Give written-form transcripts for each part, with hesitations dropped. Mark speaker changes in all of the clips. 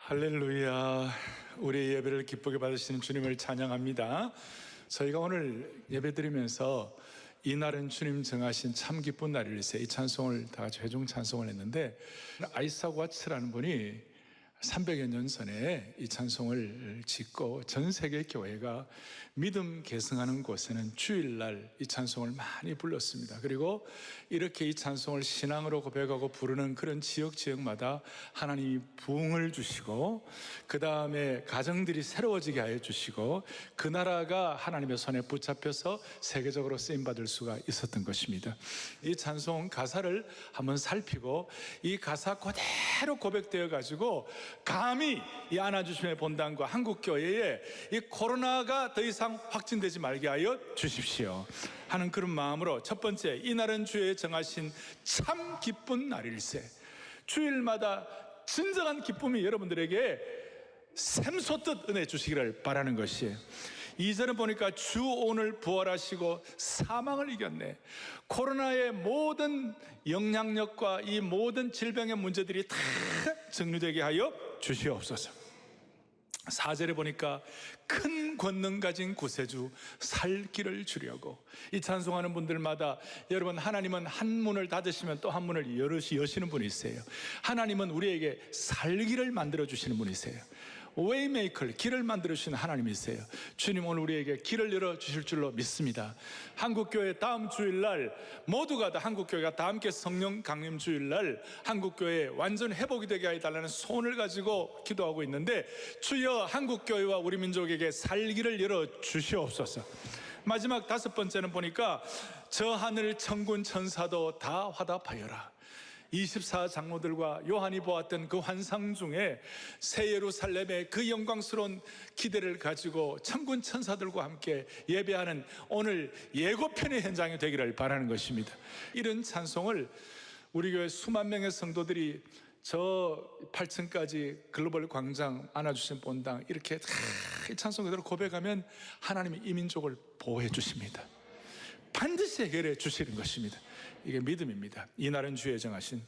Speaker 1: 할렐루야. 우리 예배를 기쁘게 받으시는 주님을 찬양합니다. 저희가 오늘 예배 드리면서 이날은 주님 정하신 참 기쁜 날일세, 이 찬송을 다 같이 회중 찬송을 했는데, 아이삭 와츠라는 분이 300여 년 전에 이 찬송을 짓고 전 세계 교회가 믿음 계승하는 곳에는 주일날 이 찬송을 많이 불렀습니다. 그리고 이렇게 이 찬송을 신앙으로 고백하고 부르는 그런 지역마다 하나님이 부흥을 주시고, 그 다음에 가정들이 새로워지게 하여 주시고, 그 나라가 하나님의 손에 붙잡혀서 세계적으로 쓰임받을 수가 있었던 것입니다. 이 찬송 가사를 한번 살피고 이 가사 그대로 고백되어 가지고 감히 이 안아주심의 본당과 한국교회에 이 코로나가 더 이상 확진되지 말게 하여 주십시오 하는 그런 마음으로, 첫 번째, 이날은 주의 정하신 참 기쁜 날일세. 주일마다 진정한 기쁨이 여러분들에게 샘솟듯 은혜 주시기를 바라는 것이에요. 2절은 보니까 주 오늘 부활하시고 사망을 이겼네. 코로나의 모든 영향력과 이 모든 질병의 문제들이 다 정리되게 하여 주시옵소서. 4절에 보니까 큰 권능 가진 구세주 살 길을 주려고. 이 찬송하는 분들마다 여러분, 하나님은 한 문을 닫으시면 또 한 문을 여시는 분이세요. 하나님은 우리에게 살 길을 만들어 주시는 분이세요. 웨이메이커, 길을 만들어주시는 하나님이세요. 주님 오늘 우리에게 길을 열어주실 줄로 믿습니다. 한국교회 다음 주일날 모두가 다, 한국교회가 다 함께 성령 강림 주일날 한국교회 완전 회복이 되게 해달라는 소원을 가지고 기도하고 있는데, 주여 한국교회와 우리 민족에게 살 길을 열어주시옵소서. 마지막 5번째는 보니까 저 하늘 천군 천사도 다 화답하여라. 24장로들과 요한이 보았던 그 환상 중에 새 예루살렘의 그 영광스러운 기대를 가지고 천군 천사들과 함께 예배하는 오늘 예고편의 현장이 되기를 바라는 것입니다. 이런 찬송을 우리 교회 수만 명의 성도들이 저 8층까지 글로벌 광장 안아주신 본당 이렇게 이 찬송 그대로 고백하면 하나님이 이 민족을 보호해 주십니다. 반드시 해결해 주시는 것입니다. 이게 믿음입니다. 이날은 주의 정하신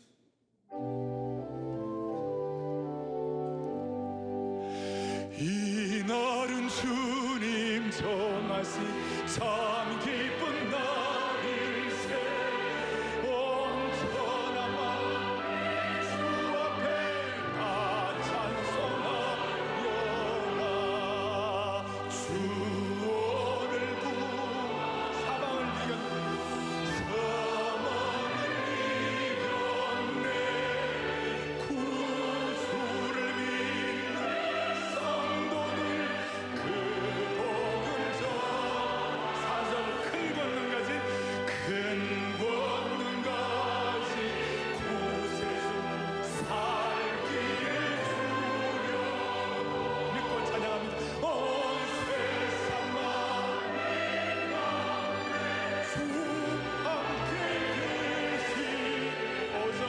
Speaker 1: 이날은 주님 정하신 참 기쁜 날일세. 온전한 마음 주 앞에 다 찬송하여라. 주 오늘 사망을 이겼네. 구주를 믿는 성도들 그 복을 전 4절 큰 권능 가진 구세주 살 길을 주려 믿고 찬양합니다. 온 세상 만민 주 함께 계시. 5절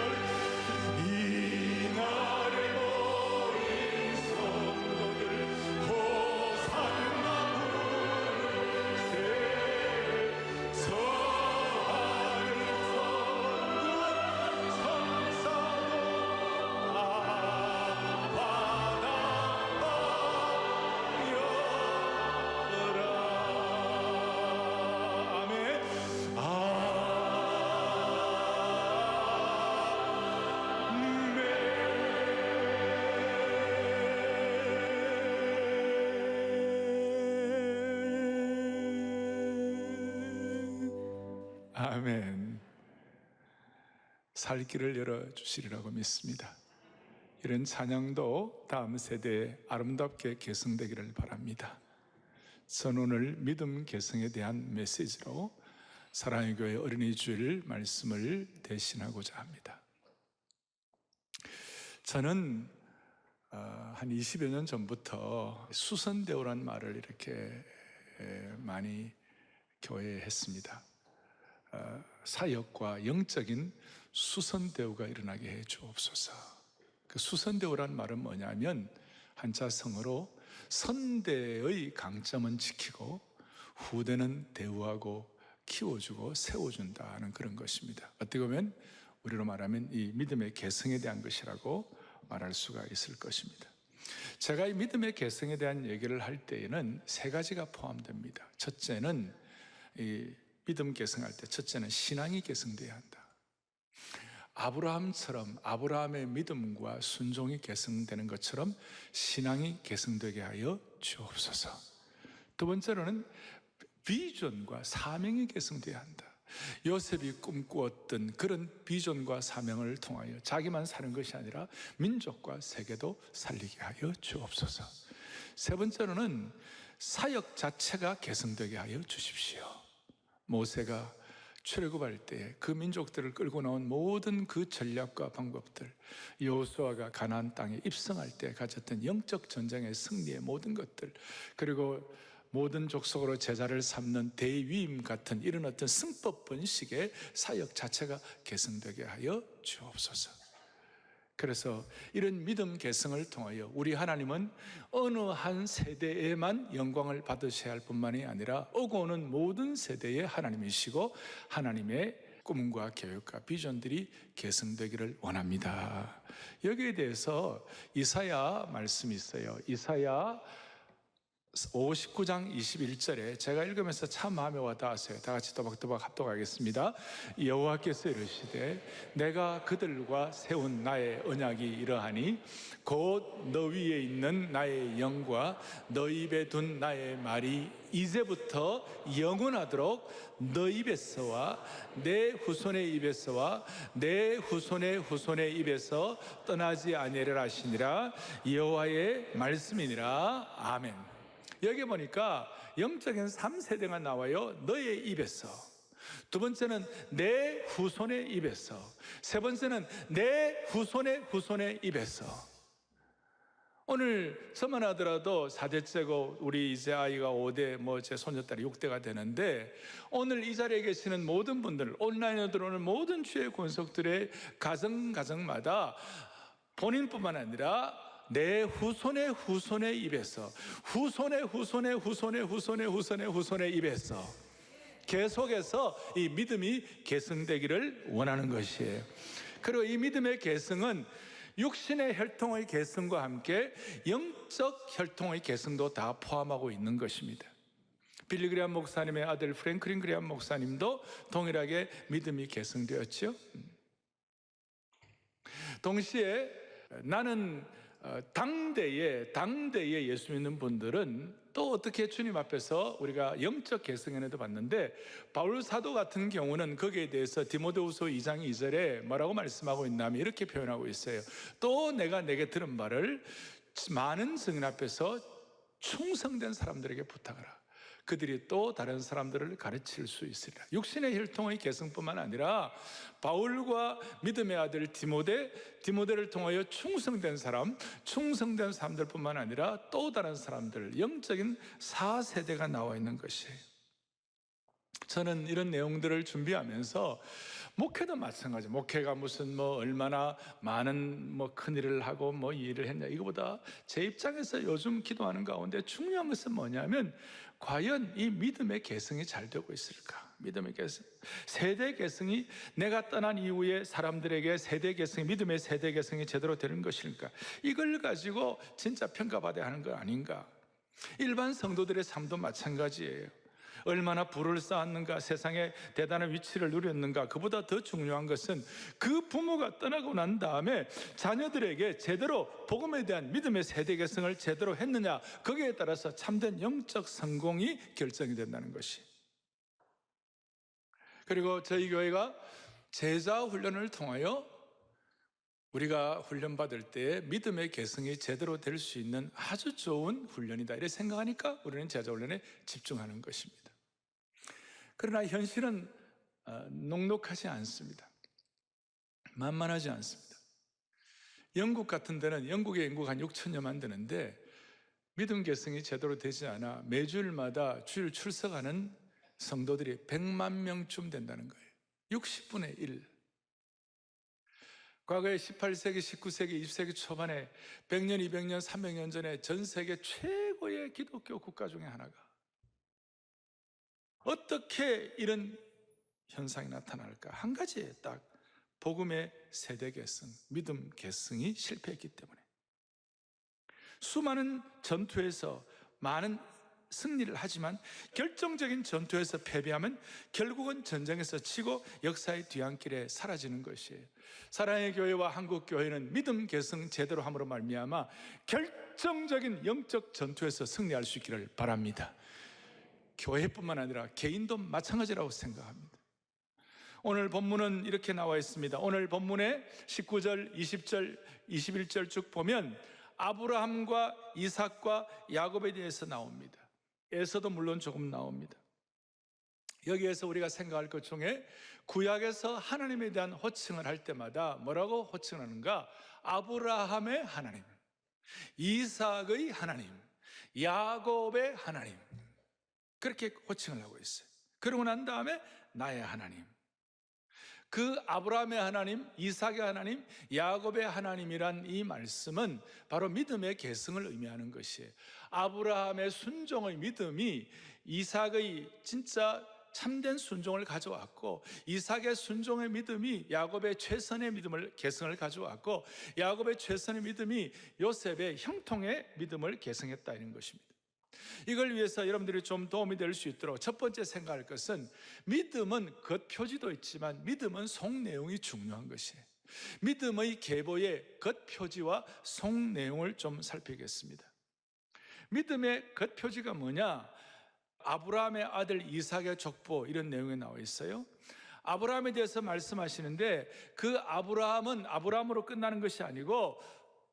Speaker 1: 이날에 모인 성도들 호산나 부르세. 저 하늘 천군 천사도 다 화답하여라. 아멘. 아멘. 살 길을 열어주시리라고 믿습니다. 이런 찬양도 다음 세대에 아름답게 계승되기를 바랍니다. 저는 오늘 믿음 계승에 대한 메시지로 사랑의 교회 어린이 주일 말씀을 대신하고자 합니다. 저는 한 20여 년 전부터 수선대오란 말을 이렇게 많이 교회에 했습니다. 사역과 영적인 수선대우가 일어나게 해 주옵소서. 그 수선대우란 말은 뭐냐면 한자성어로 선대의 강점은 지키고 후대는 대우하고 키워주고 세워준다는 그런 것입니다. 어떻게 보면 우리로 말하면 이 믿음의 계승에 대한 것이라고 말할 수가 있을 것입니다. 제가 이 믿음의 계승에 대한 얘기를 할 때에는 세 가지가 포함됩니다. 첫째는 이 믿음 계승할 때 첫째는 신앙이 계승돼야 한다. 아브라함처럼 아브라함의 믿음과 순종이 계승되는 것처럼 신앙이 계승되게 하여 주옵소서. 두 번째로는 비전과 사명이 계승돼야 한다. 요셉이 꿈꾸었던 그런 비전과 사명을 통하여 자기만 사는 것이 아니라 민족과 세계도 살리게 하여 주옵소서. 세 번째로는 사역 자체가 계승되게 하여 주십시오. 모세가 출애굽할 때 그 민족들을 끌고 나온 모든 그 전략과 방법들, 여호수아가 가나안 땅에 입성할 때 가졌던 영적 전쟁의 승리의 모든 것들, 그리고 모든 족속으로 제자를 삼는 대위임 같은 이런 어떤 승법 번식의 사역 자체가 계승되게 하여 주옵소서. 그래서 이런 믿음 계승을 통하여 우리 하나님은 어느 한 세대에만 영광을 받으셔야 할 뿐만이 아니라 오고 오는 모든 세대의 하나님이시고 하나님의 꿈과 계획과 비전들이 계승되기를 원합니다. 여기에 대해서 이사야 말씀이 있어요. 이사야 59장 21절에 제가 읽으면서 참 마음에 와닿았어요. 다 같이 또박또박 합독하겠습니다. 여호와께서 이르시되 내가 그들과 세운 나의 언약이 이러하니 곧 너 위에 있는 나의 영과 너 입에 둔 나의 말이 이제부터 영원하도록 너 입에서와 내 후손의 입에서와 내 후손의 후손의 입에서 떠나지 아니하리라 하시니라. 여호와의 말씀이니라. 아멘. 여기 보니까 영적인 3세대가 나와요. 너의 입에서. 두 번째는 내 후손의 입에서. 세 번째는 내 후손의 후손의 입에서. 오늘 저만 하더라도 4대째고 우리 이제 아이가 5대, 제 손녀딸이 6대가 되는데 오늘 이 자리에 계시는 모든 분들, 온라인으로 들어오는 모든 주의 권속들의 가정마다 본인뿐만 아니라 내 후손의 후손의 입에서, 후손의 후손의 후손의 후손의 후손의 후손의 입에서 계속해서 이 믿음이 계승되기를 원하는 것이에요. 그리고 이 믿음의 계승은 육신의 혈통의 계승과 함께 영적 혈통의 계승도 다 포함하고 있는 것입니다. 빌리 그레이엄 목사님의 아들 프랭클린 그레이엄 목사님도 동일하게 믿음이 계승되었죠. 동시에 나는 당대에 예수 믿는 분들은 또 어떻게 주님 앞에서 우리가 영적 계승에도 봤는데, 바울 사도 같은 경우는 거기에 대해서 디모데후서 2장 2절에 뭐라고 말씀하고 있냐면 이렇게 표현하고 있어요. 또 내가 내게 들은 말을 많은 증인 앞에서 충성된 사람들에게 부탁하라. 그들이 또 다른 사람들을 가르칠 수 있으리라. 육신의 혈통의 계승뿐만 아니라 바울과 믿음의 아들 디모데를 통하여 충성된 사람들뿐만 아니라 또 다른 사람들, 영적인 4세대가 나와 있는 것이에요. 저는 이런 내용들을 준비하면서 목회도 마찬가지. 목회가 무슨 얼마나 많은 큰 일을 하고 이 일을 했냐, 이거보다 제 입장에서 요즘 기도하는 가운데 중요한 것은 뭐냐면 과연 이 믿음의 계승이 잘 되고 있을까? 믿음의 계승, 세대 계승이 내가 떠난 이후에 사람들에게 믿음의 세대 계승이 제대로 되는 것일까? 이걸 가지고 진짜 평가받아야 하는 거 아닌가? 일반 성도들의 삶도 마찬가지예요. 얼마나 부를 쌓았는가, 세상에 대단한 위치를 누렸는가, 그보다 더 중요한 것은 그 부모가 떠나고 난 다음에 자녀들에게 제대로 복음에 대한 믿음의 세대 계승을 제대로 했느냐, 거기에 따라서 참된 영적 성공이 결정이 된다는 것이. 그리고 저희 교회가 제자 훈련을 통하여 우리가 훈련받을 때 믿음의 계승이 제대로 될 수 있는 아주 좋은 훈련이다, 이렇게 생각하니까 우리는 제자 훈련에 집중하는 것입니다. 그러나 현실은 녹록하지 않습니다. 만만하지 않습니다. 영국 같은 데는 영국의 인구가 한 6천여만 되는데 믿음 계승이 제대로 되지 않아 매주일마다 주일 출석하는 성도들이 100만 명쯤 된다는 거예요. 60분의 1. 과거에 18세기, 19세기, 20세기 초반에 100년, 200년, 300년 전에 전 세계 최고의 기독교 국가 중에 하나가 어떻게 이런 현상이 나타날까? 한 가지에 딱 복음의 세대 계승, 믿음 계승이 실패했기 때문에. 수많은 전투에서 많은 승리를 하지만 결정적인 전투에서 패배하면 결국은 전쟁에서 치고 역사의 뒤안길에 사라지는 것이에요. 사랑의 교회와 한국 교회는 믿음 계승 제대로 함으로 말미암아 결정적인 영적 전투에서 승리할 수 있기를 바랍니다. 교회뿐만 아니라 개인도 마찬가지라고 생각합니다. 오늘 본문은 이렇게 나와 있습니다. 오늘 본문에 19절, 20절, 21절 쭉 보면 아브라함과 이삭과 야곱에 대해서 나옵니다. 에서도 물론 조금 나옵니다. 여기에서 우리가 생각할 것 중에 구약에서 하나님에 대한 호칭을 할 때마다 뭐라고 호칭을 하는가? 아브라함의 하나님, 이삭의 하나님, 야곱의 하나님, 그렇게 호칭을 하고 있어요. 그러고 난 다음에 나의 하나님, 그 아브라함의 하나님, 이삭의 하나님, 야곱의 하나님이란 이 말씀은 바로 믿음의 계승을 의미하는 것이에요. 아브라함의 순종의 믿음이 이삭의 진짜 참된 순종을 가져왔고, 이삭의 순종의 믿음이 야곱의 최선의 믿음을 계승을 가져왔고, 야곱의 최선의 믿음이 요셉의 형통의 믿음을 계승했다 이런 것입니다. 이걸 위해서 여러분들이 좀 도움이 될 수 있도록 첫 번째 생각할 것은, 믿음은 겉표지도 있지만 믿음은 속내용이 중요한 것이에요. 믿음의 계보의 겉표지와 속내용을 좀 살피겠습니다. 믿음의 겉표지가 뭐냐? 아브라함의 아들 이삭의 족보, 이런 내용이 나와 있어요. 아브라함에 대해서 말씀하시는데, 그 아브라함은 아브라함으로 끝나는 것이 아니고,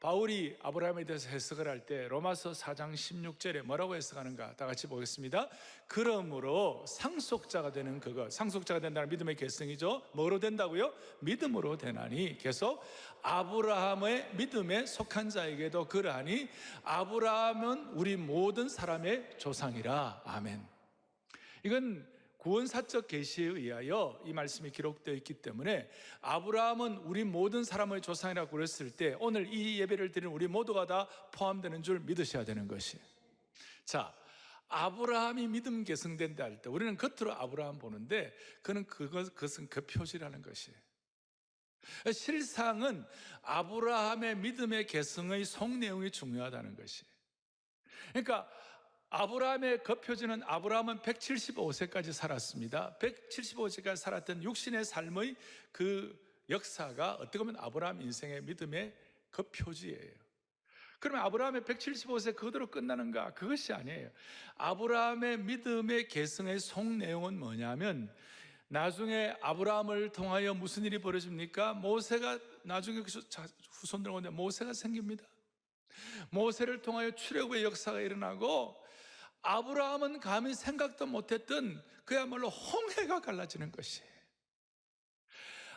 Speaker 1: 바울이 아브라함에 대해서 해석을 할 때 로마서 4장 16절에 뭐라고 해석하는가? 다 같이 보겠습니다. 그러므로 상속자가 되는 그것, 상속자가 된다는 믿음의 계승이죠. 뭐로 된다고요? 믿음으로 되나니. 계속 아브라함의 믿음에 속한 자에게도 그러하니 아브라함은 우리 모든 사람의 조상이라. 아멘. 이건 구원사적 계시에 의하여 이 말씀이 기록되어 있기 때문에 아브라함은 우리 모든 사람의 조상이라고 그랬을 때 오늘 이 예배를 드리는 우리 모두가 다 포함되는 줄 믿으셔야 되는 것이에요. 자, 아브라함이 믿음 계승된다 할 때 우리는 겉으로 아브라함 보는데 그것은 그 표지라는 것이에요. 실상은 아브라함의 믿음의 계승의 속내용이 중요하다는 것이에요. 그러니까 아브라함의 겉표지는, 아브라함은 175세까지 살았습니다. 175세까지 살았던 육신의 삶의 그 역사가 어떻게 보면 아브라함 인생의 믿음의 겉표지예요. 그러면 아브라함의 175세 그대로 끝나는가? 그것이 아니에요. 아브라함의 믿음의 계승의 속내용은 뭐냐면, 나중에 아브라함을 통하여 무슨 일이 벌어집니까? 모세가 나중에 후손들 가운데 모세가 생깁니다. 모세를 통하여 출애굽의 역사가 일어나고, 아브라함은 감히 생각도 못했던 그야말로 홍해가 갈라지는 것이에요.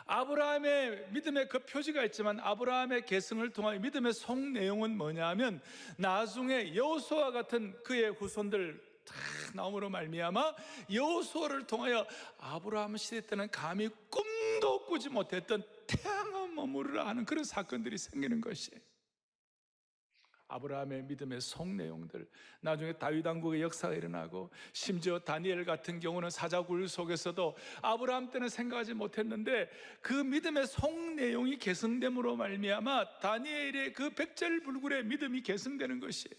Speaker 1: 아브라함의 믿음의 그 표지가 있지만 아브라함의 계승을 통하여 믿음의 속 내용은 뭐냐면, 나중에 여호수아와 같은 그의 후손들 다 나옴으로 말미암아 여호수아를 통하여 아브라함 시대 때는 감히 꿈도 꾸지 못했던 태양의 머무르라 하는 그런 사건들이 생기는 것이에요. 아브라함의 믿음의 속 내용들, 나중에 다윗 왕국의 역사가 일어나고, 심지어 다니엘 같은 경우는 사자굴 속에서도 아브라함 때는 생각하지 못했는데 그 믿음의 속 내용이 계승됨으로 말미암아 다니엘의 그 백절불굴의 믿음이 계승되는 것이에요.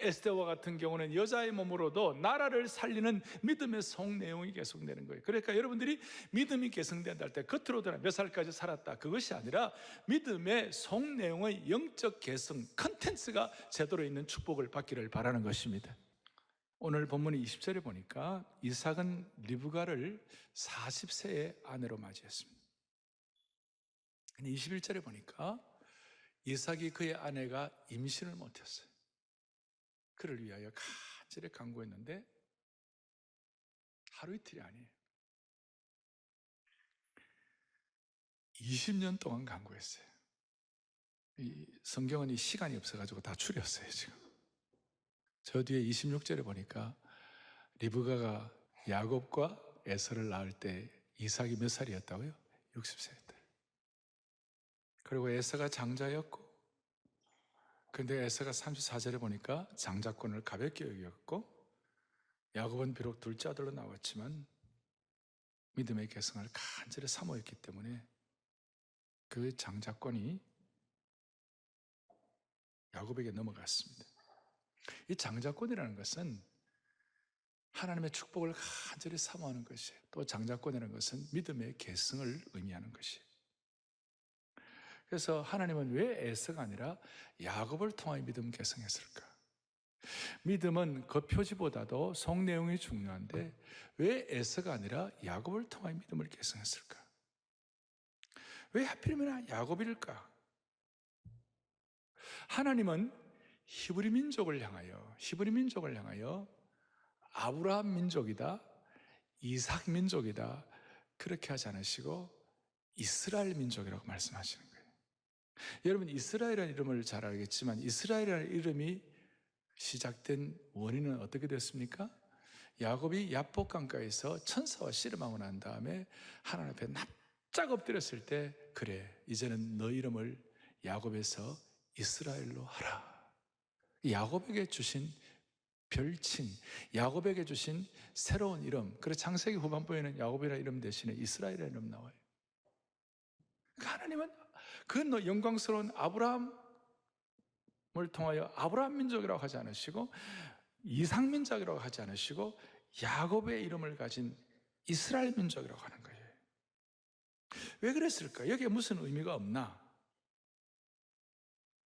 Speaker 1: 에스더와 같은 경우는 여자의 몸으로도 나라를 살리는 믿음의 속 내용이 계승되는 거예요. 그러니까 여러분들이 믿음이 계승된다 할 때 겉으로도 몇 살까지 살았다, 그것이 아니라 믿음의 속 내용의 영적 계승, 컨텐츠가 제대로 있는 축복을 받기를 바라는 것입니다. 오늘 본문 20절에 보니까 이삭은 리브가를 40세의 아내로 맞이했습니다. 21절에 보니까 이삭이 그의 아내가 임신을 못했어요. 그를 위하여 간절히 간구했는데 하루 이틀이 아니에요. 20년 동안 간구했어요. 이 성경은 이 시간이 없어가지고 다 줄였어요. 지금 저 뒤에 26절에 보니까 리브가가 야곱과 에서를 낳을 때 이삭이 몇 살이었다고요? 60세였다. 그리고 에서가 장자였고, 근데 에서가 34절에 보니까 장자권을 가볍게 여겼고, 야곱은 비록 둘째 아들로 나왔지만 믿음의 계승을 간절히 사모했기 때문에 그 장자권이 야곱에게 넘어갔습니다. 이 장자권이라는 것은 하나님의 축복을 간절히 사모하는 것이에요. 또 장자권이라는 것은 믿음의 계승을 의미하는 것이에요. 그래서 하나님은 왜 에서가 아니라 야곱을 통하여 믿음 계승했을까? 믿음은 겉표지보다도 속 내용이 중요한데 왜 에서가 아니라 야곱을 통하여 믿음을 계승했을까? 왜 하필이면 야곱일까? 하나님은 히브리 민족을 향하여 아브라함 민족이다, 이삭 민족이다 그렇게 하지 않으시고 이스라엘 민족이라고 말씀하시는 거예요. 여러분, 이스라엘이라는 이름을 잘 알겠지만 이스라엘이라는 이름이 시작된 원인은 어떻게 됐습니까? 야곱이 야복강가에서 천사와 씨름하고 난 다음에 하나님 앞에 납작 엎드렸을 때, 그래, 이제는 너 이름을 야곱에서 이스라엘로 하라. 야곱에게 주신 별칭, 야곱에게 주신 새로운 이름. 그래서 창세기 후반부에는 야곱이라는 이름 대신에 이스라엘이라는 이름 나와요. 하나님은 그 영광스러운 아브라함을 통하여 아브라함 민족이라고 하지 않으시고 이삭 민족이라고 하지 않으시고 야곱의 이름을 가진 이스라엘 민족이라고 하는 거예요. 왜 그랬을까? 여기에 무슨 의미가 없나?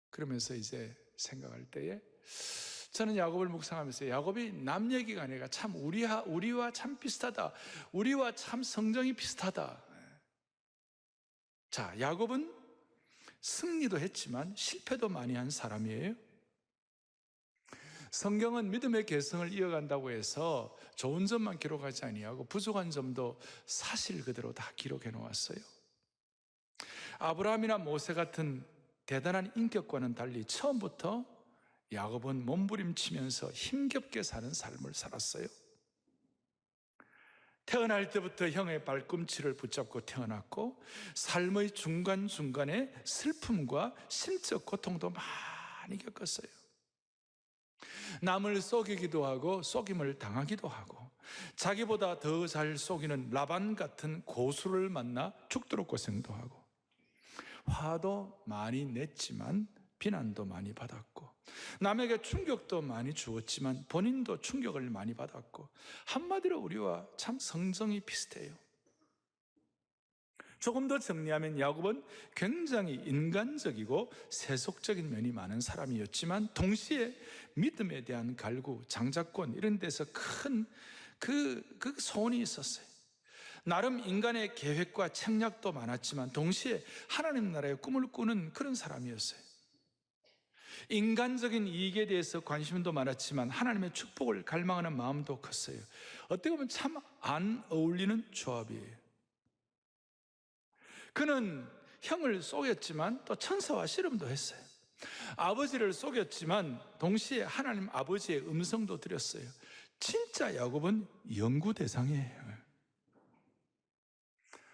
Speaker 1: 그러면서 이제 생각할 때에 저는 야곱을 묵상하면서 야곱이 남 얘기가 아니라 참 우리와 참 비슷하다. 우리와 참 성정이 비슷하다. 자, 야곱은 승리도 했지만 실패도 많이 한 사람이에요. 성경은 믿음의 계승을 이어간다고 해서 좋은 점만 기록하지 아니하고 부족한 점도 사실 그대로 다 기록해 놓았어요. 아브라함이나 모세 같은 대단한 인격과는 달리 처음부터 야곱은 몸부림치면서 힘겹게 사는 삶을 살았어요. 태어날 때부터 형의 발꿈치를 붙잡고 태어났고 삶의 중간중간에 슬픔과 심적 고통도 많이 겪었어요. 남을 속이기도 하고 속임을 당하기도 하고 자기보다 더 잘 속이는 라반 같은 고수를 만나 죽도록 고생도 하고 화도 많이 냈지만 비난도 많이 받았고 남에게 충격도 많이 주었지만 본인도 충격을 많이 받았고 한마디로 우리와 참 성정이 비슷해요. 조금 더 정리하면 야곱은 굉장히 인간적이고 세속적인 면이 많은 사람이었지만 동시에 믿음에 대한 갈구, 장자권 이런 데서 큰 그 소원이 있었어요. 나름 인간의 계획과 책략도 많았지만 동시에 하나님 나라의 꿈을 꾸는 그런 사람이었어요. 인간적인 이익에 대해서 관심도 많았지만 하나님의 축복을 갈망하는 마음도 컸어요. 어떻게 보면 참 안 어울리는 조합이에요. 그는 형을 속였지만 또 천사와 씨름도 했어요. 아버지를 속였지만 동시에 하나님 아버지의 음성도 들었어요. 진짜 야곱은 연구 대상이에요.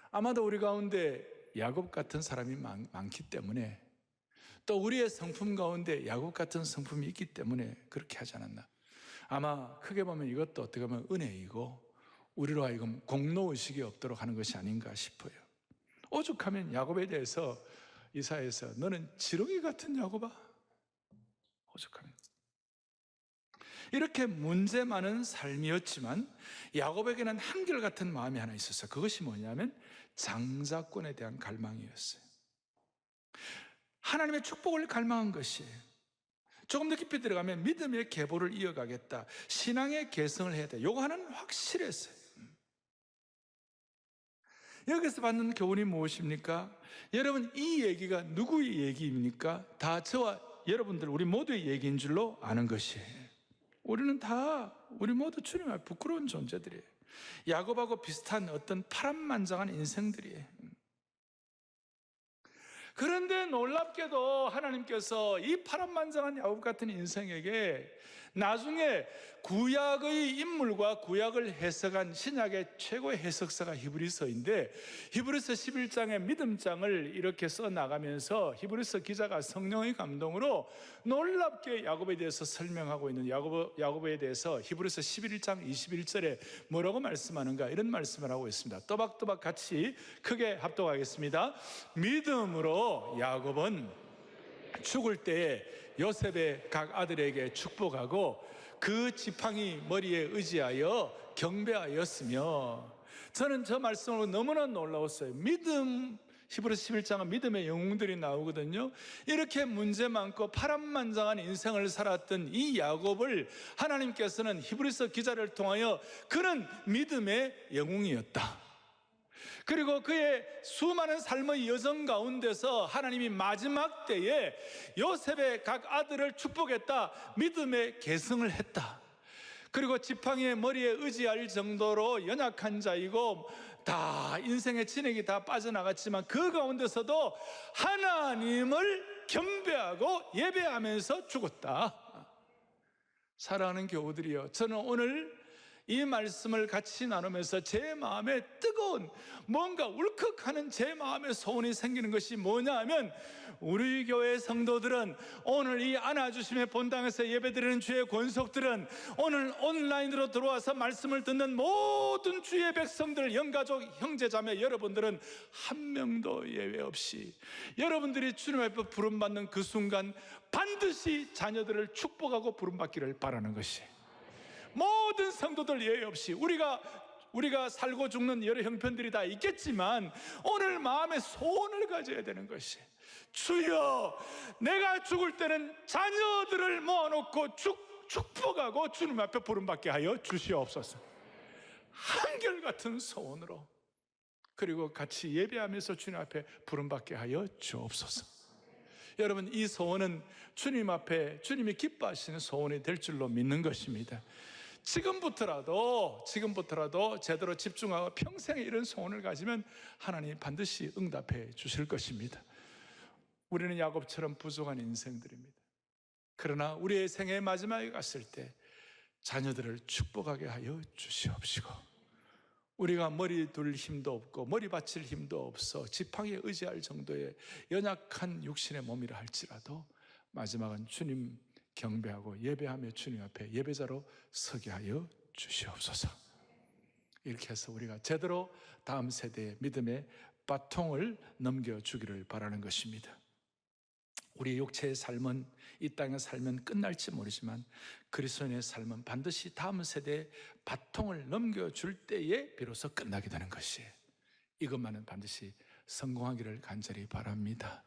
Speaker 1: 아마도 우리 가운데 야곱 같은 사람이 많기 때문에 또 우리의 성품 가운데 야곱 같은 성품이 있기 때문에 그렇게 하지 않았나. 아마 크게 보면 이것도 어떻게 보면 은혜이고 우리로 하여금 공로의식이 없도록 하는 것이 아닌가 싶어요. 오죽하면 야곱에 대해서 이사야에서 너는 지렁이 같은 야곱아. 오죽하면. 이렇게 문제 많은 삶이었지만 야곱에게는 한결같은 마음이 하나 있었어요. 그것이 뭐냐면 장자권에 대한 갈망이었어요. 하나님의 축복을 갈망한 것이에요. 조금 더 깊이 들어가면 믿음의 계보를 이어가겠다, 신앙의 계승을 해야 돼, 이거 하나는 확실했어요. 여기서 받는 교훈이 무엇입니까? 여러분, 이 얘기가 누구의 얘기입니까? 다 저와 여러분들 우리 모두의 얘기인 줄로 아는 것이에요. 우리 모두 주님 앞에 부끄러운 존재들이에요. 야곱하고 비슷한 어떤 파란만장한 인생들이에요. 그런데 놀랍게도 하나님께서 이 파란만장한 야곱 같은 인생에게 나중에 구약의 인물과 구약을 해석한 신약의 최고의 해석사가 히브리서인데 히브리서 11장의 믿음장을 이렇게 써나가면서 히브리서 기자가 성령의 감동으로 놀랍게 야곱에 대해서 설명하고 있는 야곱에 대해서 히브리서 11장 21절에 뭐라고 말씀하는가, 이런 말씀을 하고 있습니다. 또박또박 같이 크게 합독하겠습니다. 믿음으로 야곱은 죽을 때에 요셉의 각 아들에게 축복하고 그 지팡이 머리에 의지하여 경배하였으며, 저는 저 말씀으로 너무나 놀라웠어요. 믿음, 히브리서 11장은 믿음의 영웅들이 나오거든요. 이렇게 문제 많고 파란만장한 인생을 살았던 이 야곱을 하나님께서는 히브리서 기자를 통하여 그는 믿음의 영웅이었다, 그리고 그의 수많은 삶의 여정 가운데서 하나님이 마지막 때에 요셉의 각 아들을 축복했다, 믿음의 계승을 했다, 그리고 지팡이의 머리에 의지할 정도로 연약한 자이고 다 인생의 진액이 다 빠져나갔지만 그 가운데서도 하나님을 경배하고 예배하면서 죽었다. 사랑하는 교우들이여, 저는 오늘 이 말씀을 같이 나누면서 제 마음에 뜨거운 뭔가 울컥하는 제 마음의 소원이 생기는 것이 뭐냐 하면, 우리 교회 성도들은, 오늘 이 안아주심의 본당에서 예배드리는 주의 권속들은, 오늘 온라인으로 들어와서 말씀을 듣는 모든 주의 백성들, 영가족, 형제자매 여러분들은 한 명도 예외 없이 여러분들이 주님 앞에 부름받는 그 순간 반드시 자녀들을 축복하고 부름받기를 바라는 것이, 모든 성도들 예외 없이, 우리가 살고 죽는 여러 형편들이 다 있겠지만 오늘 마음에 소원을 가져야 되는 것이, 주여, 내가 죽을 때는 자녀들을 모아놓고 축복하고 주님 앞에 부름받게 하여 주시옵소서. 한결같은 소원으로, 그리고 같이 예배하면서 주님 앞에 부름받게 하여 주옵소서. 여러분, 이 소원은 주님 앞에 주님이 기뻐하시는 소원이 될 줄로 믿는 것입니다. 지금부터라도 제대로 집중하고 평생에 이런 소원을 가지면 하나님 반드시 응답해 주실 것입니다. 우리는 야곱처럼 부족한 인생들입니다. 그러나 우리의 생의 마지막에 갔을 때 자녀들을 축복하게 하여 주시옵시고, 우리가 머리 둘 힘도 없고 머리 받칠 힘도 없어 지팡이에 의지할 정도의 연약한 육신의 몸이라 할지라도 마지막은 주님 경배하고 예배하며 주님 앞에 예배자로 서게 하여 주시옵소서. 이렇게 해서 우리가 제대로 다음 세대의 믿음의 바통을 넘겨주기를 바라는 것입니다. 우리 육체의 삶은, 이 땅의 삶은 끝날지 모르지만 그리스도인의 삶은 반드시 다음 세대의 바통을 넘겨줄 때에 비로소 끝나게 되는 것이에요. 이것만은 반드시 성공하기를 간절히 바랍니다.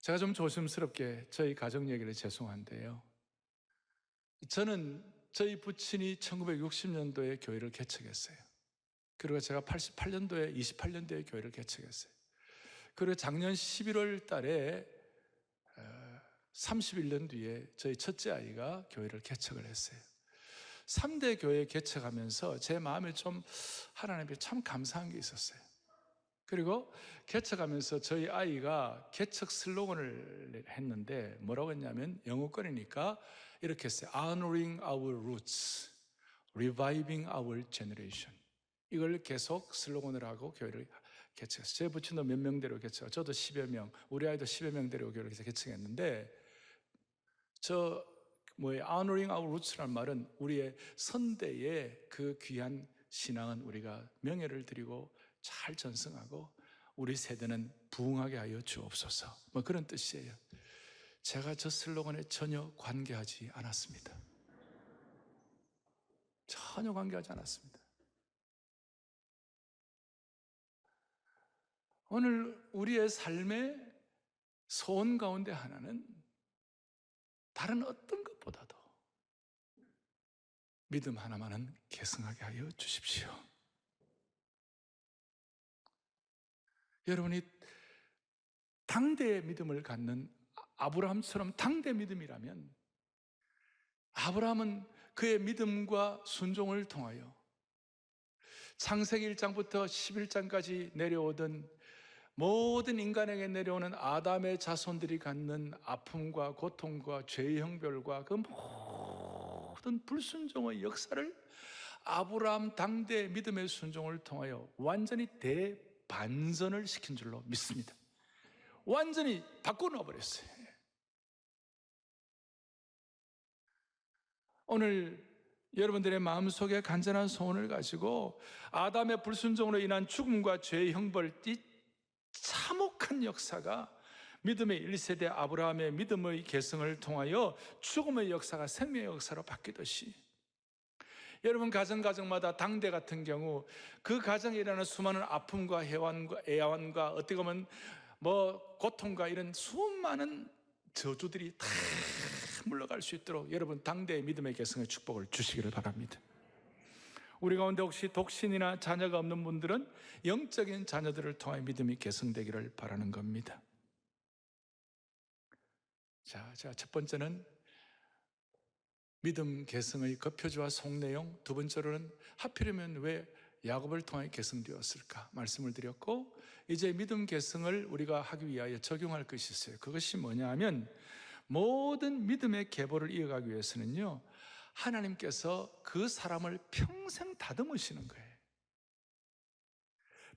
Speaker 1: 제가 좀 조심스럽게 저희 가정 얘기를 죄송한데요, 저는 저희 부친이 1960년도에 교회를 개척했어요. 그리고 제가 88년도에 28년도에 교회를 개척했어요. 그리고 작년 11월 달에 31년 뒤에 저희 첫째 아이가 교회를 개척을 했어요. 3대 교회 개척하면서 제 마음에 좀 하나님께 참 감사한 게 있었어요. 그리고 개척하면서 저희 아이가 개척 슬로건을 했는데 뭐라고 했냐면, 영어권이니까 이렇게 했어요. Honoring our roots, reviving our generation. 이걸 계속 슬로건을 하고 교회를 개척했어요. 제 부친도 몇 명대로 개척하고, 저도 10여 명, 우리 아이도 10여 명대로 교회를 개척했는데, Honoring our roots라는 말은 우리의 선대의 그 귀한 신앙은 우리가 명예를 드리고 잘 전승하고 우리 세대는 부흥하게 하여 주옵소서, 그런 뜻이에요. 제가 저 슬로건에 전혀 관계하지 않았습니다. 전혀 관계하지 않았습니다. 오늘 우리의 삶의 소원 가운데 하나는 다른 어떤 것보다도 믿음 하나만은 계승하게 하여 주십시오. 여러분이 당대의 믿음을 갖는 아브라함처럼 당대 믿음이라면, 아브라함은 그의 믿음과 순종을 통하여 창세기 1장부터 11장까지 내려오던 모든 인간에게 내려오는 아담의 자손들이 갖는 아픔과 고통과 죄의 형벌과 그 모든 불순종의 역사를 아브라함 당대의 믿음의 순종을 통하여 완전히 대반전을 시킨 줄로 믿습니다. 완전히 바꿔놓아버렸어요. 오늘 여러분들의 마음속에 간절한 소원을 가지고 아담의 불순종으로 인한 죽음과 죄의 형벌, 이 참혹한 역사가 믿음의 1세대 아브라함의 믿음의 계승을 통하여 죽음의 역사가 생명의 역사로 바뀌듯이, 여러분 가정마다 당대 같은 경우 그 가정에 일어나는 수많은 아픔과 애환과 어떻게 보면 고통과 이런 수많은 저주들이 다 물러갈 수 있도록 여러분 당대의 믿음의 계승의 축복을 주시기를 바랍니다. 우리 가운데 혹시 독신이나 자녀가 없는 분들은 영적인 자녀들을 통해 믿음이 계승되기를 바라는 겁니다. 자, 첫 번째는 믿음 계승의 거표지와 속내용, 두 번째로는 하필이면 왜 야곱을 통해 계승되었을까 말씀을 드렸고, 이제 믿음 계승을 우리가 하기 위하여 적용할 것이 있어요. 그것이 뭐냐 하면, 모든 믿음의 계보를 이어가기 위해서는요, 하나님께서 그 사람을 평생 다듬으시는 거예요.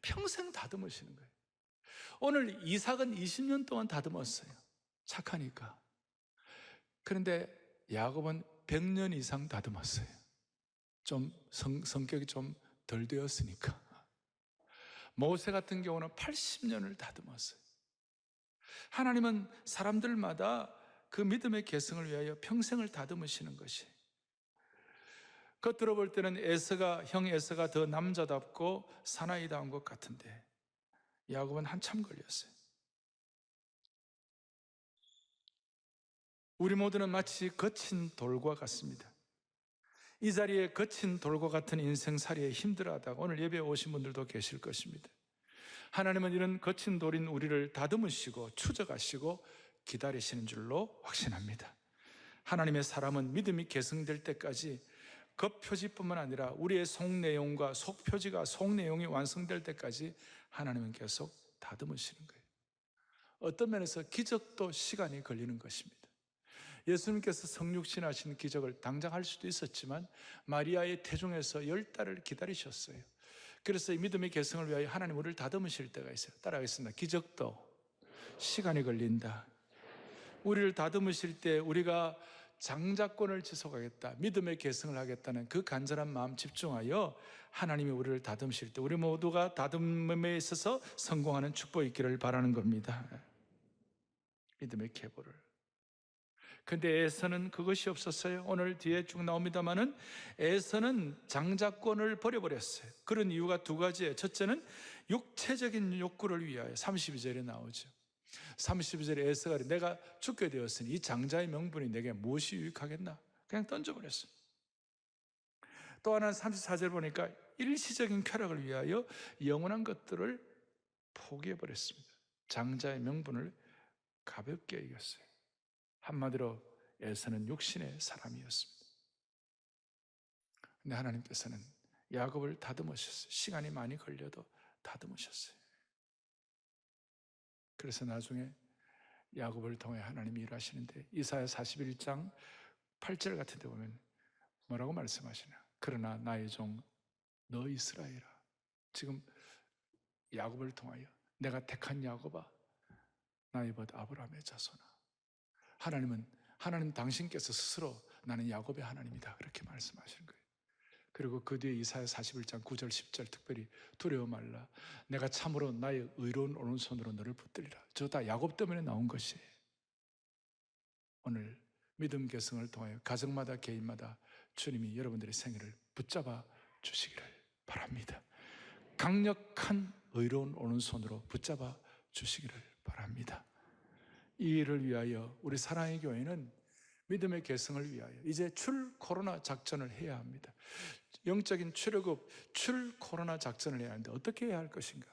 Speaker 1: 평생 다듬으시는 거예요. 오늘 이삭은 20년 동안 다듬었어요. 착하니까. 그런데 야곱은 100년 이상 다듬었어요. 좀 성격이 좀 덜 되었으니까. 모세 같은 경우는 80년을 다듬었어요. 하나님은 사람들마다 그 믿음의 계승을 위하여 평생을 다듬으시는 것이, 겉으로 볼 때는 형 에서가 더 남자답고 사나이다운 것 같은데 야곱은 한참 걸렸어요. 우리 모두는 마치 거친 돌과 같습니다. 이 자리에 거친 돌과 같은 인생살이에 힘들어하다가 오늘 예배에 오신 분들도 계실 것입니다. 하나님은 이런 거친 돌인 우리를 다듬으시고 추적하시고 기다리시는 줄로 확신합니다. 하나님의 사람은 믿음이 계승될 때까지 겉표지뿐만 아니라 우리의 속내용과 속내용이 완성될 때까지 하나님은 계속 다듬으시는 거예요. 어떤 면에서 기적도 시간이 걸리는 것입니다. 예수님께서 성육신하신 기적을 당장 할 수도 있었지만 마리아의 태중에서 10달을 기다리셨어요. 그래서 이 믿음의 계승을 위하여 하나님 우리를 다듬으실 때가 있어요. 따라하겠습니다. 기적도 시간이 걸린다. 우리를 다듬으실 때 우리가 장자권을 지속하겠다, 믿음의 계승을 하겠다는 그 간절한 마음 집중하여 하나님이 우리를 다듬으실 때 우리 모두가 다듬음에 있어서 성공하는 축복이 있기를 바라는 겁니다. 믿음의 계보를. 근데 에서는 그것이 없었어요. 오늘 뒤에 쭉 나옵니다마는 에서는 장자권을 버려버렸어요. 그런 이유가 두 가지예요. 첫째는 육체적인 욕구를 위하여, 32절에 나오죠. 32절에 에서가 내가 죽게 되었으니 이 장자의 명분이 내게 무엇이 유익하겠나? 그냥 던져버렸어요. 또 하나는 34절 보니까 일시적인 쾌락을 위하여 영원한 것들을 포기해버렸습니다. 장자의 명분을 가볍게 여겼어요. 한마디로 에서는 육신의 사람이었습니다. 근데 하나님께서는 야곱을 다듬으셨어요. 시간이 많이 걸려도 다듬으셨어요. 그래서 나중에 야곱을 통해 하나님이 일하시는데 이사야 41장 8절 같은 데 보면 뭐라고 말씀하시나? 그러나 나의 종 너 이스라엘아, 지금 야곱을 통하여 내가 택한 야곱아, 나의 벗 아브라함의 자손아, 하나님 당신께서 스스로 나는 야곱의 하나님이다 그렇게 말씀하시는 거예요. 그리고 그 뒤에 이사야 41장 9절 10절 특별히 두려워 말라, 내가 참으로 나의 의로운 오른손으로 너를 붙들리라. 저 다 야곱 때문에 나온 것이에요. 오늘 믿음 계승을 통하여 가정마다 개인마다 주님이 여러분들의 생애를 붙잡아 주시기를 바랍니다. 강력한 의로운 오른손으로 붙잡아 주시기를 바랍니다. 이 일을 위하여 우리 사랑의 교회는 믿음의 계승을 위하여 이제 출 코로나 작전을 해야 합니다. 영적인 출애굽 출 코로나 작전을 해야 하는데 어떻게 해야 할 것인가?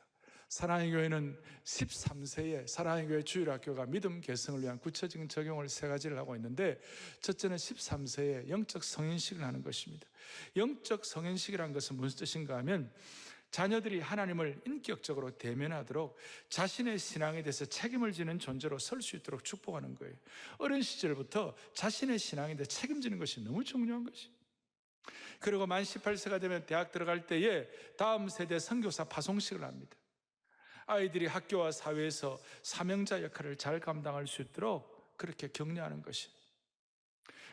Speaker 1: 사랑의 교회는 13세에 사랑의 교회 주일학교가 믿음 계승을 위한 구체적인 적용을 세 가지를 하고 있는데, 첫째는 13세에 영적 성인식을 하는 것입니다. 영적 성인식이라는 것은 무슨 뜻인가 하면 자녀들이 하나님을 인격적으로 대면하도록 자신의 신앙에 대해서 책임을 지는 존재로 설 수 있도록 축복하는 거예요. 어린 시절부터 자신의 신앙에 대해 책임지는 것이 너무 중요한 것이에요. 그리고 만 18세가 되면 대학 들어갈 때에 다음 세대 선교사 파송식을 합니다. 아이들이 학교와 사회에서 사명자 역할을 잘 감당할 수 있도록 그렇게 격려하는 것이에요.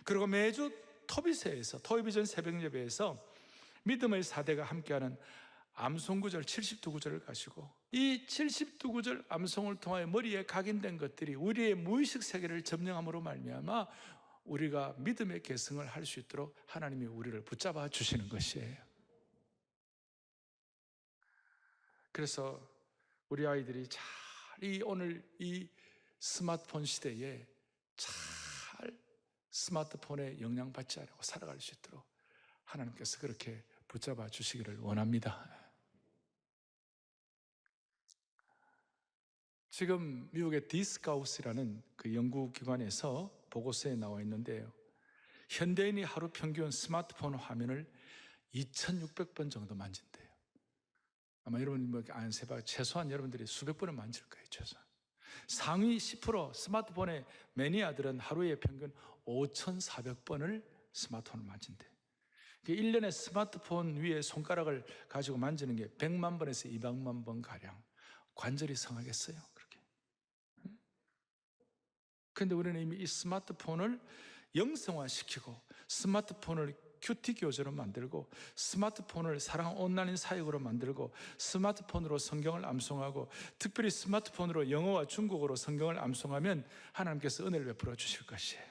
Speaker 1: 그리고 매주 토비전 새벽 예배에서 믿음의 4대가 함께하는 암송 구절 72구절을 가지고 이 72구절 암송을 통하여 머리에 각인된 것들이 우리의 무의식 세계를 점령함으로 말미암아 우리가 믿음의 계승을 할 수 있도록 하나님이 우리를 붙잡아 주시는 것이에요. 그래서 우리 아이들이 잘 오늘 이 스마트폰 시대에 잘 스마트폰에 영향받지 않고 살아갈 수 있도록 하나님께서 그렇게 붙잡아 주시기를 원합니다. 지금 미국의 디스카우스라는 그 연구기관에서 보고서에 나와 있는데요, 현대인이 하루 평균 스마트폰 화면을 2600번 정도 만진대요. 아마 여러분 안 세봐 최소한 여러분들이 수백 번은 만질 거예요. 최소한 상위 10% 스마트폰의 매니아들은 하루에 평균 5400번을 스마트폰을 만진대요. 1년에 스마트폰 위에 손가락을 가지고 만지는 게 100만 번에서 200만 번 가량. 관절이 상하겠어요? 그렇게. 그런데 우리는 이미 이 스마트폰을 영성화시키고 스마트폰을 큐티 교재로 만들고 스마트폰을 사랑 온라인 사역으로 만들고 스마트폰으로 성경을 암송하고 특별히 스마트폰으로 영어와 중국어로 성경을 암송하면 하나님께서 은혜를 베풀어 주실 것이에요.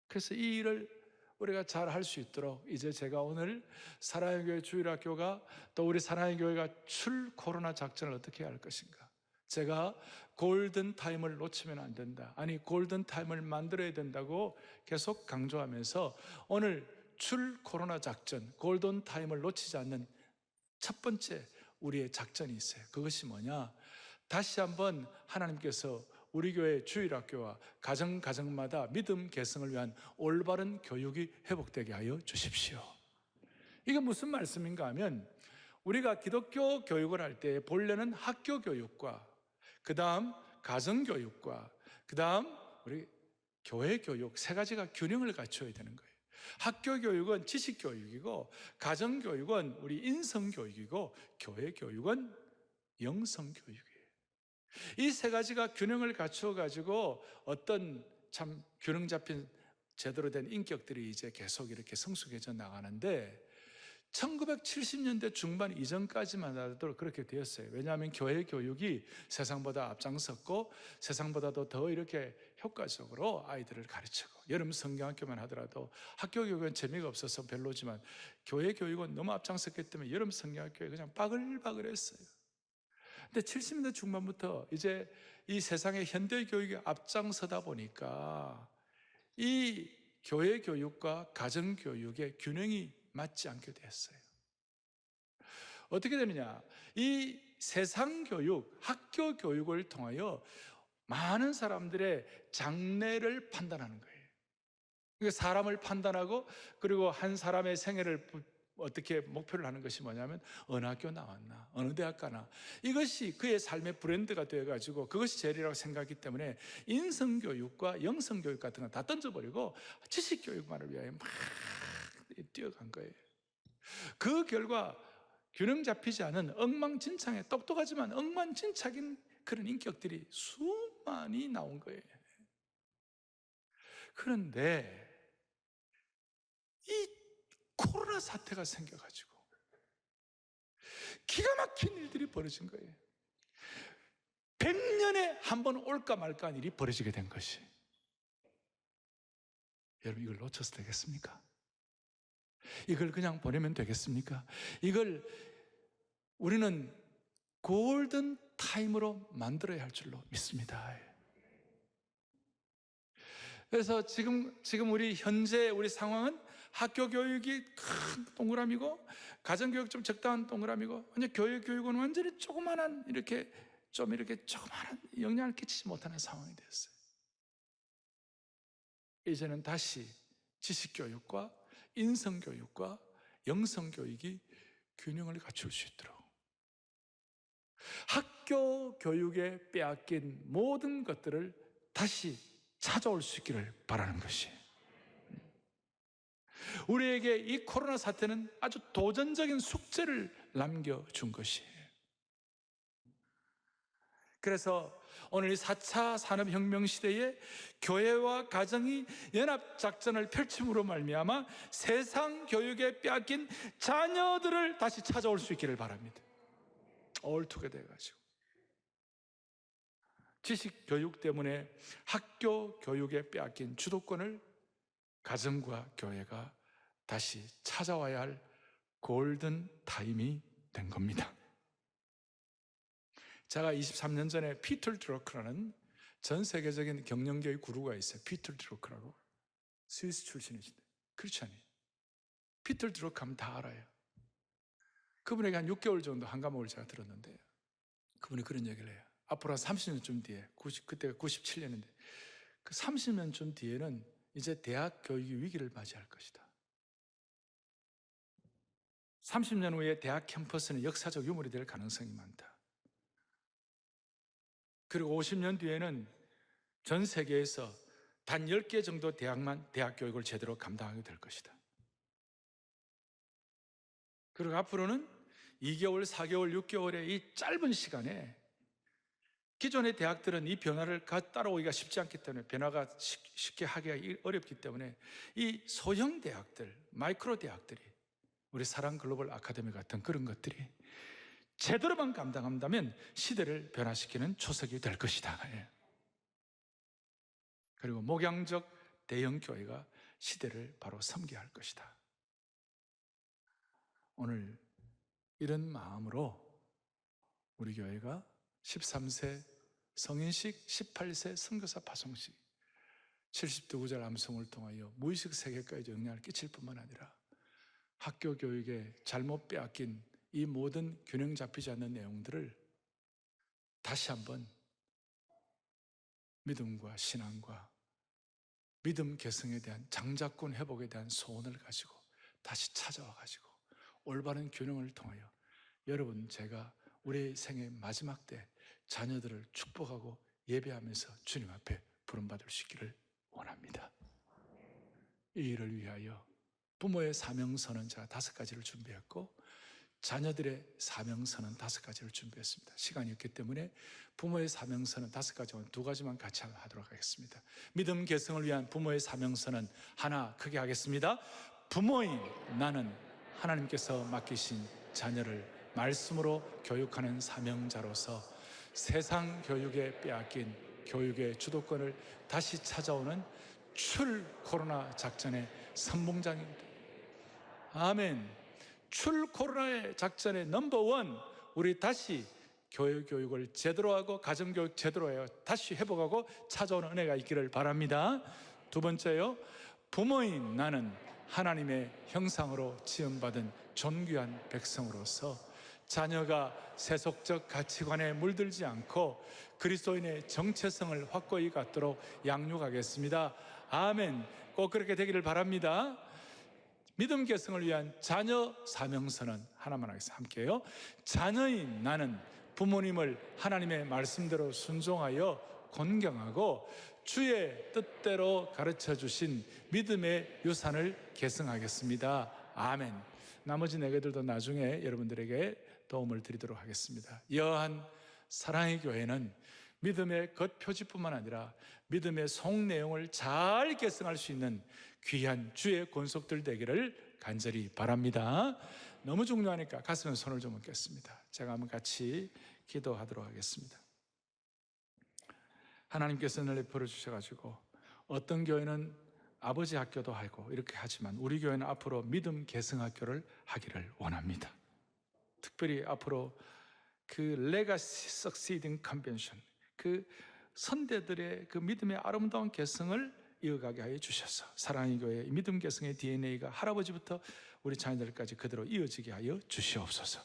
Speaker 1: 그래서 이 일을 우리가 잘 할 수 있도록 이제 제가 오늘 사랑의 교회 주일학교가 또 우리 사랑의 교회가 출 코로나 작전을 어떻게 할 것인가, 제가 골든 타임을 놓치면 안 된다, 아니 골든 타임을 만들어야 된다고 계속 강조하면서 오늘 출 코로나 작전, 골든 타임을 놓치지 않는 첫 번째 우리의 작전이 있어요. 그것이 뭐냐, 다시 한번 하나님께서 우리 교회 주일학교와 가정마다 믿음 계승을 위한 올바른 교육이 회복되게 하여 주십시오. 이게 무슨 말씀인가 하면, 우리가 기독교 교육을 할 때 본래는 학교 교육과 그 다음 가정교육과 그 다음 우리 교회 교육 세 가지가 균형을 갖춰야 되는 거예요. 학교 교육은 지식 교육이고, 가정 교육은 우리 인성 교육이고, 교회 교육은 영성 교육이에요. 이 세 가지가 균형을 갖추어 가지고 어떤 참 균형 잡힌 제대로 된 인격들이 이제 계속 이렇게 성숙해져 나가는데, 1970년대 중반 이전까지만 하더라도 그렇게 되었어요. 왜냐하면 교회 교육이 세상보다 앞장섰고 세상보다도 더 이렇게 효과적으로 아이들을 가르치고, 여름 성경학교만 하더라도 학교 교육은 재미가 없어서 별로지만 교회 교육은 너무 앞장섰기 때문에 여름 성경학교에 그냥 바글바글했어요. 근데 70년대 중반부터 이제 이 세상의 현대 교육이 앞장서다 보니까 이 교회 교육과 가정 교육의 균형이 맞지 않게 됐어요. 어떻게 되느냐, 이 세상 교육, 학교 교육을 통하여 많은 사람들의 장래를 판단하는 거예요. 그러니까 사람을 판단하고, 그리고 한 사람의 생애를 어떻게 목표를 하는 것이 뭐냐면 어느 학교 나왔나, 어느 대학 가나, 이것이 그의 삶의 브랜드가 되어가지고 그것이 제일이라고 생각하기 때문에 인성교육과 영성교육 같은 건 다 던져버리고 지식교육만을 위하여 막 뛰어간 거예요. 그 결과 균형 잡히지 않은 엉망진창에, 똑똑하지만 엉망진창인 그런 인격들이 수많이 나온 거예요. 그런데 이 코로나 사태가 생겨가지고 기가 막힌 일들이 벌어진 거예요. 100년에 한 번 올까 말까 한 일이 벌어지게 된 것이. 여러분, 이걸 놓쳐서 되겠습니까? 이걸 그냥 보내면 되겠습니까? 이걸 우리는 골든 타임으로 만들어야 할 줄로 믿습니다. 그래서 지금 우리 현재 우리 상황은 학교 교육이 큰 동그라미고, 가정 교육 좀 적당한 동그라미고, 완전 교회 교육은 완전히 조그만한 이렇게 조그만한 영향을 끼치지 못하는 상황이 됐어요. 이제는 다시 지식 교육과 인성 교육과 영성 교육이 균형을 갖출 수 있도록 학교 교육에 빼앗긴 모든 것들을 다시 찾아올 수 있기를 바라는 것이, 우리에게 이 코로나 사태는 아주 도전적인 숙제를 남겨준 것이에요. 그래서 오늘 이 4차 산업혁명 시대에 교회와 가정이 연합작전을 펼침으로 말미암아 세상 교육에 빼앗긴 자녀들을 다시 찾아올 수 있기를 바랍니다. 올투게더 해가지고 지식 교육 때문에 학교 교육에 빼앗긴 주도권을 가정과 교회가 다시 찾아와야 할 골든 타임이 된 겁니다. 제가 23년 전에 피터 드러크라는 전 세계적인 경영교육 구루가 있어요. 피터 드러크라고. 스위스 출신이신데 크리스찬이에요. 피터 드러크 하면 다 알아요. 그분에게 한 6개월 정도 한 과목을 제가 들었는데 그분이 그런 얘기를 해요. 앞으로 한 30년쯤 뒤에, 그때가 97년인데 그 30년쯤 뒤에는 이제 대학 교육이 위기를 맞이할 것이다. 30년 후에 대학 캠퍼스는 역사적 유물이 될 가능성이 많다. 그리고 50년 뒤에는 전 세계에서 단 10개 정도 대학만 대학 교육을 제대로 감당하게 될 것이다. 그리고 앞으로는 2개월, 4개월, 6개월의 이 짧은 시간에 기존의 대학들은 이 변화를 따라오기가 쉽지 않기 때문에 변화가 쉽게 하기가 어렵기 때문에 이 소형 대학들, 마이크로 대학들이 우리 사랑 글로벌 아카데미 같은 그런 것들이 제대로만 감당한다면 시대를 변화시키는 초석이 될 것이다. 그리고 목양적 대형 교회가 시대를 바로 섬겨야 할 것이다. 오늘 이런 마음으로 우리 교회가 13세 성인식, 18세 선교사 파송식, 70대 구절 암송을 통하여 무의식 세계까지 영향을 끼칠 뿐만 아니라 학교 교육에 잘못 빼앗긴 이 모든 균형 잡히지 않는 내용들을 다시 한번 믿음과 신앙과 믿음 개성에 대한 장자권 회복에 대한 소원을 가지고 다시 찾아와 가지고 올바른 균형을 통하여 여러분, 제가 우리 생의 마지막 때 자녀들을 축복하고 예배하면서 주님 앞에 부름받을 수 있기를 원합니다. 이 일을 위하여 부모의 사명선은 제가 5가지를 준비했고 자녀들의 사명선은 5가지를 준비했습니다. 시간이 없기 때문에 부모의 사명선은 5가지만 2가지만 같이 하도록 하겠습니다. 믿음 개성을 위한 부모의 사명선은 하나 크게 하겠습니다. 부모인 나는 하나님께서 맡기신 자녀를 말씀으로 교육하는 사명자로서 세상 교육에 빼앗긴 교육의 주도권을 다시 찾아오는 출 코로나 작전의 선봉장입니다. 아멘. 출 코로나의 작전의 넘버원, 우리 다시 교육을 제대로 하고 가정교육 제대로 해요. 다시 회복하고 찾아오는 은혜가 있기를 바랍니다. 2번째요, 부모인 나는 하나님의 형상으로 지음받은 존귀한 백성으로서 자녀가 세속적 가치관에 물들지 않고 그리스도인의 정체성을 확고히 갖도록 양육하겠습니다. 아멘. 꼭 그렇게 되기를 바랍니다. 믿음 개성을 위한 자녀 사명선은 하나만 하겠습니다. 함께요. 자녀인 나는 부모님을 하나님의 말씀대로 순종하여 존경하고 주의 뜻대로 가르쳐 주신 믿음의 유산을 계승하겠습니다. 아멘. 나머지 4개들도 나중에 여러분들에게 도움을 드리도록 하겠습니다. 여한 사랑의 교회는 믿음의 겉표지뿐만 아니라 믿음의 속 내용을 잘 계승할 수 있는 귀한 주의 권속들 되기를 간절히 바랍니다. 너무 중요하니까 가슴에 손을 좀 얹겠습니다. 제가 한번 같이 기도하도록 하겠습니다. 하나님께서 늘 베풀어 주셔가지고 어떤 교회는 아버지 학교도 하고 이렇게 하지만 우리 교회는 앞으로 믿음 계승학교를 하기를 원합니다. 특별히 앞으로 그 레가시 석시딩 컨벤션, 그 선대들의 그 믿음의 아름다운 계승을 이어가게 하여 주셔서 사랑의 교회의 믿음 계승의 DNA가 할아버지부터 우리 자녀들까지 그대로 이어지게 하여 주시옵소서.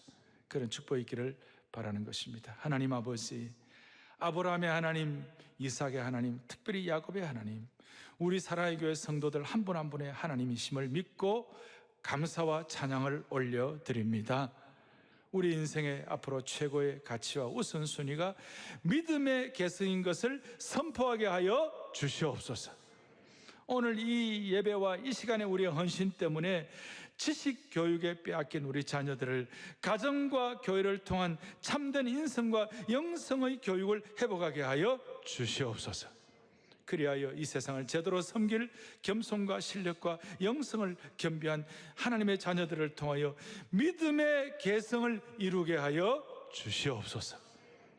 Speaker 1: 그런 축복이 있기를 바라는 것입니다. 하나님 아버지, 아브라함의 하나님, 이삭의 하나님, 특별히 야곱의 하나님, 우리 사랑의 교회 성도들 한 분 한 분의 하나님이심을 믿고 감사와 찬양을 올려드립니다. 우리 인생의 앞으로 최고의 가치와 우선순위가 믿음의 계승인 것을 선포하게 하여 주시옵소서. 오늘 이 예배와 이 시간에 우리의 헌신 때문에 지식 교육에 빼앗긴 우리 자녀들을 가정과 교회를 통한 참된 인성과 영성의 교육을 회복하게 하여 주시옵소서. 그리하여 이 세상을 제대로 섬길 겸손과 실력과 영성을 겸비한 하나님의 자녀들을 통하여 믿음의 개성을 이루게 하여 주시옵소서.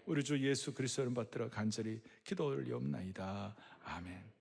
Speaker 1: 우리 주 예수 그리스도를 받들어 간절히 기도 올리옵나이다. 아멘.